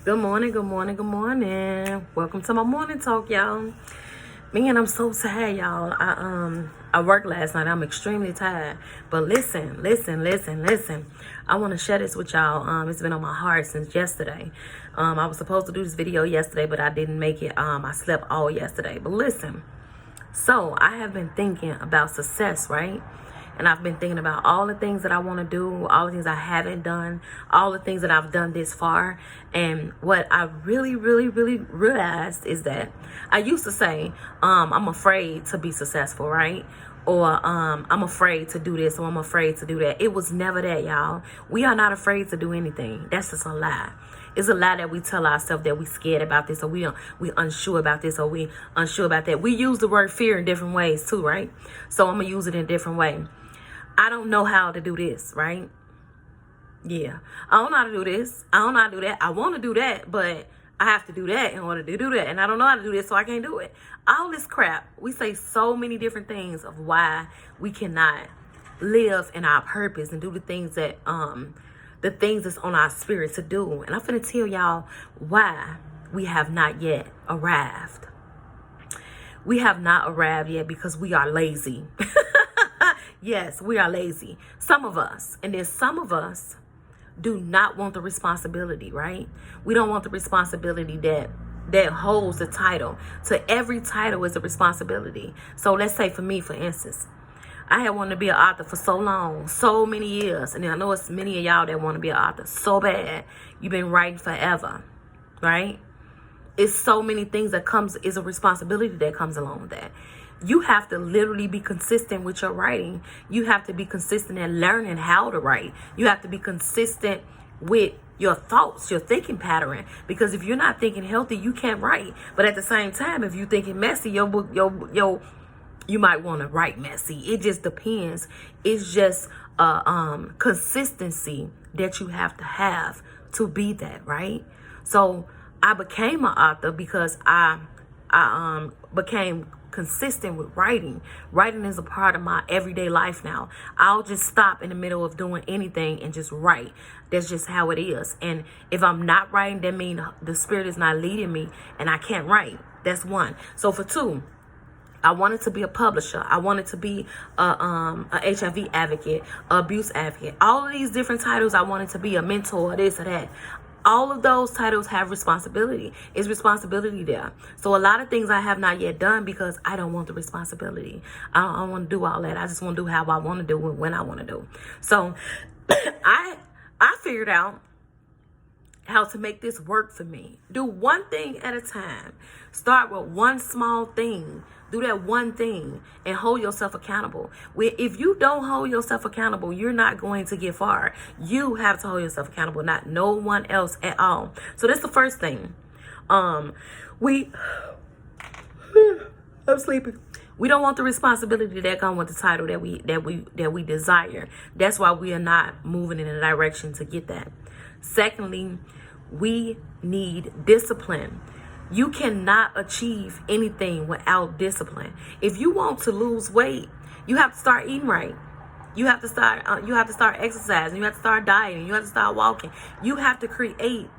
Good morning, good morning, good morning. Welcome to my morning talk, y'all. Man, I'm so tired, y'all. I worked last night. I'm extremely tired. But listen. I want to share this with y'all. It's been on my heart since yesterday. I was supposed to do this video yesterday, but I didn't make it. I slept all yesterday. But listen. So I have been thinking about success, right? And I've been thinking about all the things that I want to do, all the things I haven't done, all the things that I've done this far. And what I really realized is that I used to say, I'm afraid to be successful, right? Or I'm afraid to do this, or I'm afraid to do that. It was never that, y'all. We are not afraid to do anything. That's just a lie. It's a lie that we tell ourselves that we scared about this, or we unsure about this, or we unsure about that. We use the word fear in different ways too, right? So I'm gonna use it in a different way. I don't know how to do this, right? Yeah. I don't know how to do this. I don't know how to do that. I want to do that, but I have to do that in order to do that. And I don't know how to do this, so I can't do it. All this crap. We say so many different things of why we cannot live in our purpose and do the things that's on our spirit to do. And I'm finna tell y'all why we have not yet arrived. We have not arrived yet because we are lazy. Yes, we are lazy. Some of us. And then some of us do not want the responsibility, right? We don't want the responsibility that holds the title. So every title is a responsibility. So let's say for me, for instance, I had wanted to be an author for so long, so many years. And I know it's many of y'all that want to be an author so bad. You've been writing forever, right? It's so many things that is a responsibility that comes along with that. You have to literally be consistent with your writing. You have to be consistent in learning how to write. You have to be consistent with your thoughts, your thinking pattern. Because if you're not thinking healthy, you can't write. But at the same time, if you're thinking messy, your book, you might want to write messy. It just depends. It's just consistency that you have to be that, right? So I became an author because I became consistent with writing. Writing is a part of my everyday life now. I'll just stop in the middle of doing anything and just write. That's just how it is. And if I'm not writing, that means the spirit is not leading me and I can't write. That's one. So for two, I wanted to be a publisher. I wanted to be a HIV advocate, abuse advocate. All of these different titles, I wanted to be a mentor, this or that. All of those titles have responsibility. It's responsibility there. So a lot of things I have not yet done because I don't want the responsibility. I don't want to do all that. I just want to do how I want to do it when I want to do. So I figured out how to make this work for me. Do one thing at a time. Start with one small thing. Do that one thing and hold yourself accountable. If you don't hold yourself accountable, you're not going to get far. You have to hold yourself accountable, not no one else at all. So that's the first thing. I'm sleeping. We don't want the responsibility that comes with the title that we desire. That's why we are not moving in a direction to get that. Secondly, we need discipline. You cannot achieve anything without discipline. If you want to lose weight, you have to start eating right. You have to start exercising. You have to start dieting. You have to start walking. You have to create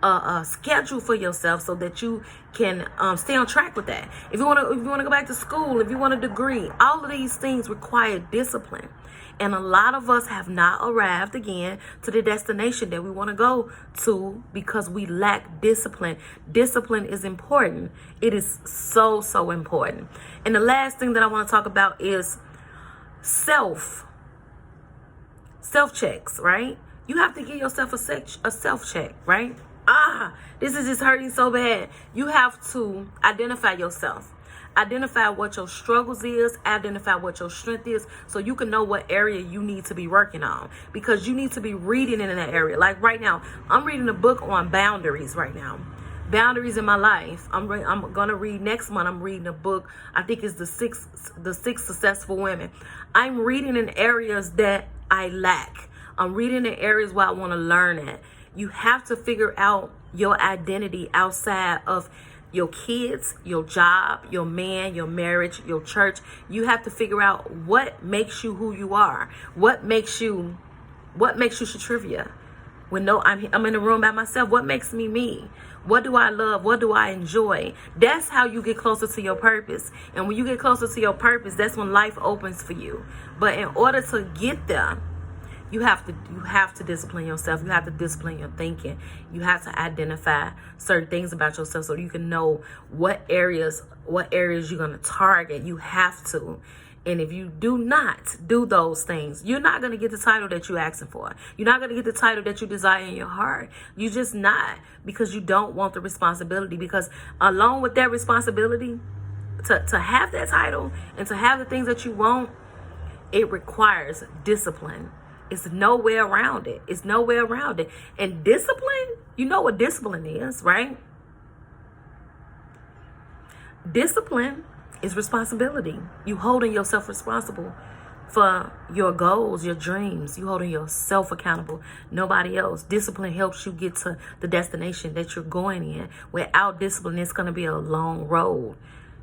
a schedule for yourself so that you can stay on track with that. If you want to go back to school, if you want a degree, all of these things require discipline. And a lot of us have not arrived again to the destination that we want to go to because we lack discipline. Discipline is important. It is so important. And the last thing that I want to talk about is self checks, right? You have to give yourself a self check, right? This is just hurting so bad. You have to identify yourself. Identify what your struggles is, identify what your strength is, so you can know what area you need to be working on, because you need to be reading in that area. Like right now, I'm reading a book on boundaries right now. Boundaries in my life. I'm gonna read next month. I'm reading a book. I think it's the six successful women. I'm reading in areas that I lack. I'm reading in areas where I want to learn at. You have to figure out your identity outside of your kids, your job, your man, your marriage, your church. You have to figure out what makes you who you are. What makes you Shatrivia. When no, I'm in the room by myself. What makes me me? What do I love? What do I enjoy? That's how you get closer to your purpose. And when you get closer to your purpose, that's when life opens for you. But in order to get there, you have to discipline yourself. You have to discipline your thinking. You have to identify certain things about yourself so you can know what areas you're going to target. You have to. And if you do not do those things, you're not going to get the title that you're asking for. You're not going to get the title that you desire in your heart. You just not, because you don't want the responsibility. Because along with that responsibility, to have that title and to have the things that you want, it requires discipline. It's nowhere around it. It's nowhere around it. And discipline, you know what discipline is, right? Discipline is responsibility. You holding yourself responsible for your goals, your dreams. You holding yourself accountable, nobody else. Discipline helps you get to the destination that you're going in. Without discipline, it's going to be a long road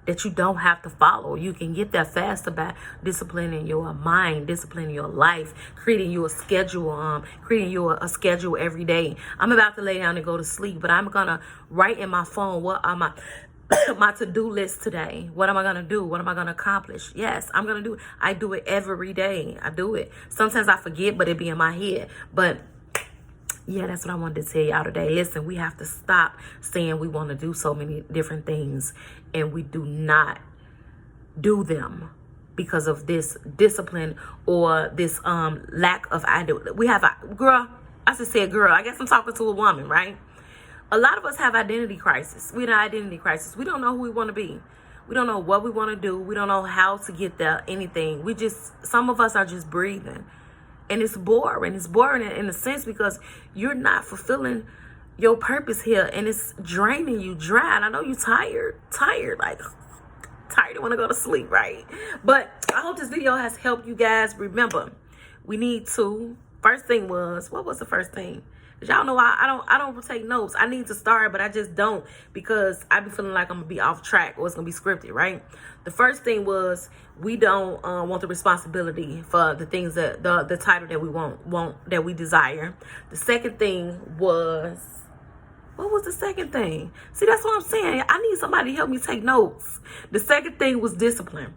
that you don't have to follow. You can get there faster by disciplining your mind, disciplining your life, creating you a schedule, creating you a schedule every day. I'm about to lay down and go to sleep, but I'm gonna write in my phone what are my to-do list today. What am I gonna do? What am I gonna accomplish? Yes, I'm gonna do it. I do it every day. I do it. Sometimes I forget, but it be in my head. But yeah, that's what I wanted to tell y'all today. Listen, we have to stop saying we want to do so many different things and we do not do them because of this discipline or this lack of identity. We have a girl. I just said girl. I guess I'm talking to a woman, right? A lot of us have identity crisis. We're in an identity crisis. We don't know who we want to be. We don't know what we want to do. We don't know how to get there. Anything. Some of us are just breathing. And it's boring. It's boring in a sense because you're not fulfilling your purpose here. And it's draining you dry. And I know you're tired, like tired and want to go to sleep, right? But I hope this video has helped you guys. Remember, we need to. First thing was, what was the first thing? Because y'all know I don't take notes. I need to start, but I just don't because I be feeling like I'm going to be off track or it's going to be scripted, right? The first thing was we don't want the responsibility for the things that the title that we want that we desire. The second thing was, what was the second thing? See, that's what I'm saying. I need somebody to help me take notes. The second thing was discipline.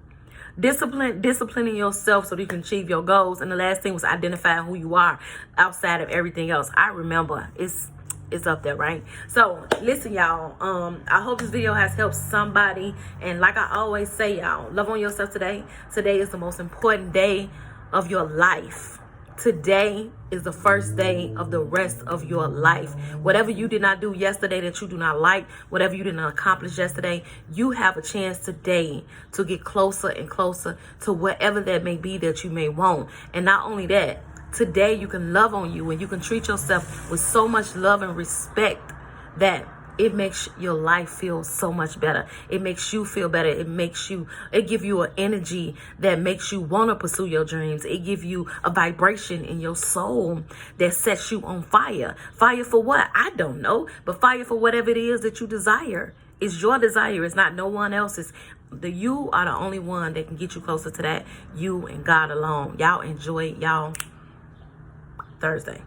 Disciplining yourself so that you can achieve your goals. And the last thing was identifying who you are outside of everything else. I remember it's up there, right? So listen, y'all, I hope this video has helped somebody. And like I always say, y'all, love on yourself today. Today is the most important day of your life. Today is the first day of the rest of your life. Whatever you did not do yesterday that you do not like, whatever you did not accomplish yesterday, you have a chance today to get closer and closer to whatever that may be that you may want. And not only that, today you can love on you and you can treat yourself with so much love and respect that it makes your life feel so much better. It makes you feel better. It gives you an energy that makes you want to pursue your dreams. It gives you a vibration in your soul that sets you on fire. Fire for what? I don't know. But fire for whatever it is that you desire. It's your desire. It's not no one else's. You are the only one that can get you closer to that. You and God alone. Y'all enjoy y'all Thursday.